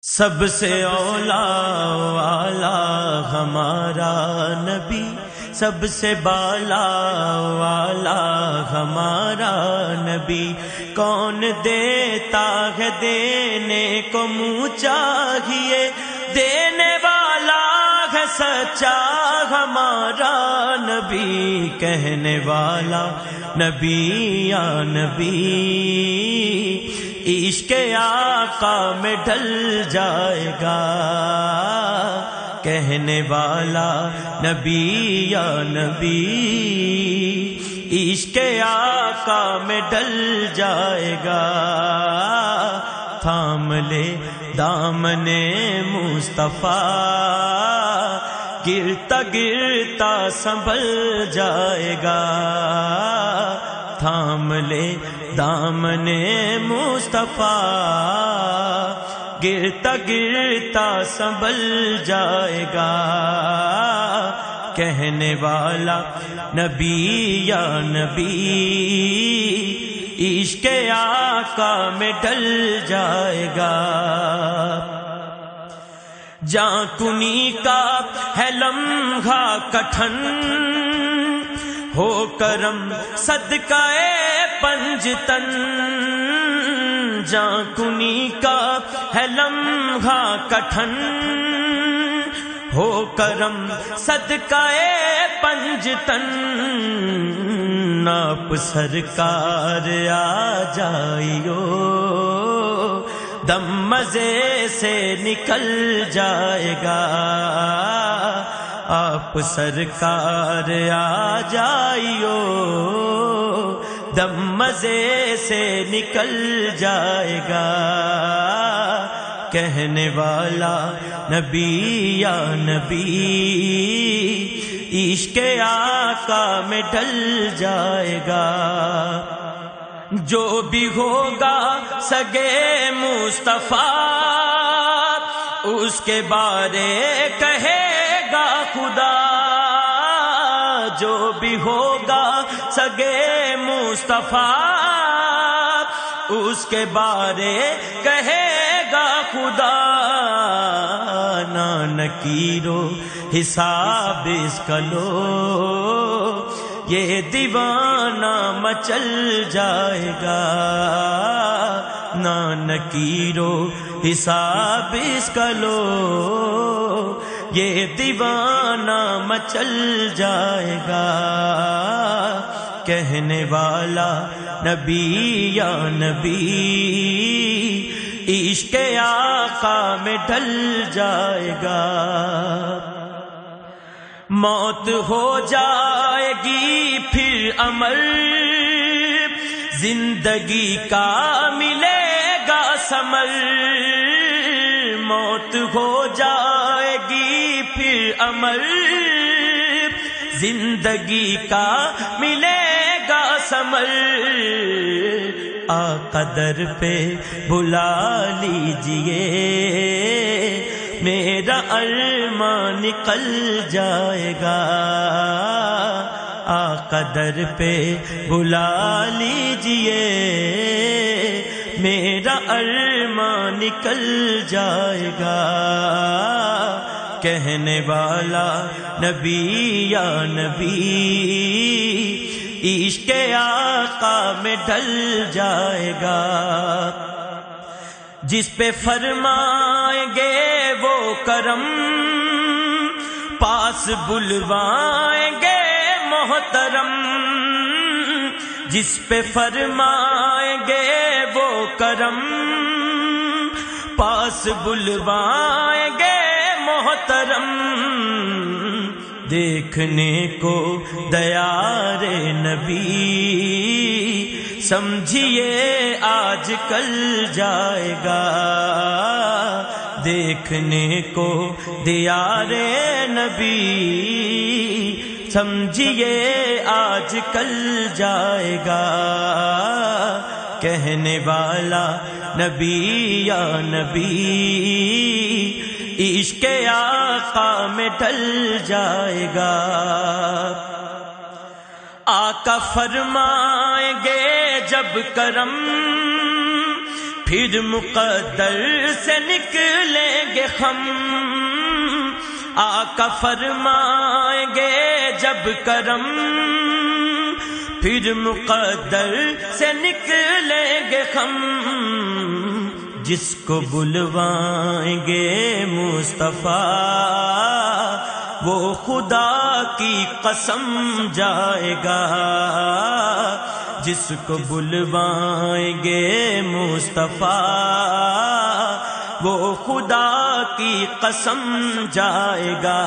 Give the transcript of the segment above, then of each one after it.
سب سے اولا والا ہمارا نبی، سب سے بالا والا ہمارا نبی، کون دیتا ہے دینے کو منہ چاہیے، دینے والا ہے سچا ہمارا نبی، کہنے والا نبی یا نبی، عشق آقا میں ڈھل جائے گا، کہنے والا نبی یا نبی، عشق آقا میں ڈل جائے گا، تھام لے دامن مصطفیٰ، گرتا گرتا سنبھل جائے گا، تھام لے دامن مصطفیٰ، گرتا گرتا سنبھل جائے گا، کہنے والا نبی یا نبی، عشق آقا میں ڈل جائے گا، جاں کنی کا ہے لمحہ کٹھن، ہو کرم صدقہ پنجتن، جاں کنی کا ہے لمحہ کٹھن، ہو کرم صدقہ پنجتن، آپ سرکار آ جائیو، دم مزے سے نکل جائے گا، آپ سرکار آ جائیو، دم مزے سے نکل جائے گا، کہنے والا نبی یا نبی، عشق آقا میں ڈل جائے گا، جو بھی ہوگا سگے مصطفیٰ، اس کے بارے کہے گا خدا، جو بھی ہوگا سگے مصطفیٰ، اس کے بارے کہے گا خدا، نانکیرو حساب اس کا لو، یہ دیوانہ مچل جائے گا، نانکیرو حساب اس کا لو، یہ دیوانہ مچل جائے گا، کہنے والا نبی یا نبی، عشق آقا میں ڈل جائے گا، موت ہو جائے گی پھر امر، زندگی کا ملے گا ثمر، موت ہو جائے گی پھر امر، زندگی کا ملے گا ثمر، آقا در پہ بلا لیجئے، میرا ارمان نکل جائے گا، آقا در پہ بلا لیجئے، میرا ارمان نکل جائے گا، کہنے والا نبی یا نبی، عشق آقا میں ڈل جائے گا، جس پہ فرمائیں گے وہ کرم، پاس بلوائیں گے محترم، جس پہ فرمائیں گے وہ کرم، پاس بلوائیں گے محترم، دیکھنے کو دیار نبی، سمجھیے آج کل جائے گا، دیکھنے کو دیار نبی، سمجھیے آج کل جائے گا، کہنے والا نبی یا نبی، عشق آقا میں ڈل جائے گا، آقا فرمائیں گے جب کرم، پھر مقدر سے نکلیں گے ہم، آقا فرمائیں گے جب کرم، پھر مقدر سے نکلیں گے ہم، جس کو بلوائیں گے مصطفیٰ وہ خدا کی قسم جائے گا، جس کو بلوائیں گے مصطفیٰ وہ خدا کی قسم جائے گا۔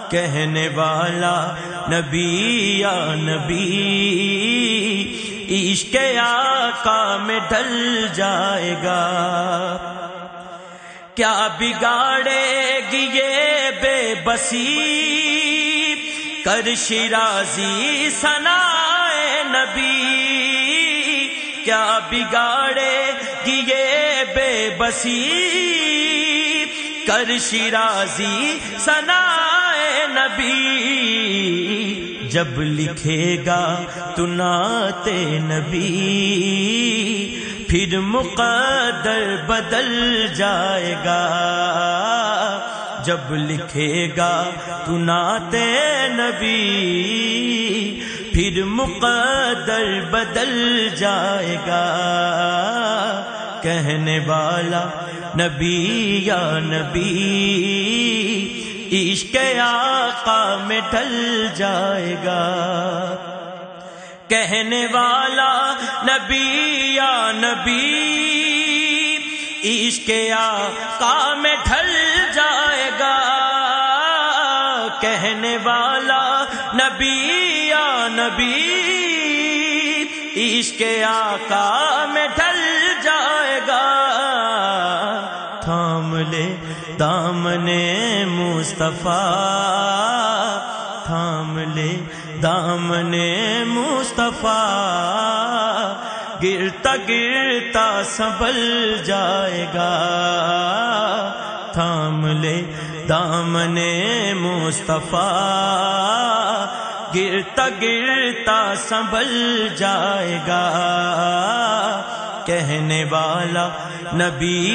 کہنے والا نبی یا نبی عشق آقا میں ڈھل جائے گا، کیا بگاڑے گی یہ بے بسی، کر شیرازی ثنائے نبی، کیا بگاڑے گی یہ بے بسی، کر شیرازی ثنائے نبی، جب لکھے گا تو نعت نبی پھر مقدر بدل جائے گا، جب لکھے گا تو نعت نبی پھر مقدر بدل جائے گا۔ کہنے والا نبی یا نبی عشق آقا میں ڈھل جائے گا، کہنے والا نبی یا نبی عشق آقا میں ڈھل جائے گا، کہنے والا نبی یا نبی عشق آقا میں ڈھل جائے گا۔ تھام لے دامن مصطفیٰ، تھام لے دامن مصطفیٰ، گرتا گرتا سنبھل جائے گا، تھام لے دامن مصطفیٰ، گرتا گرتا سنبھل جائے گا۔ کہنے والا نبی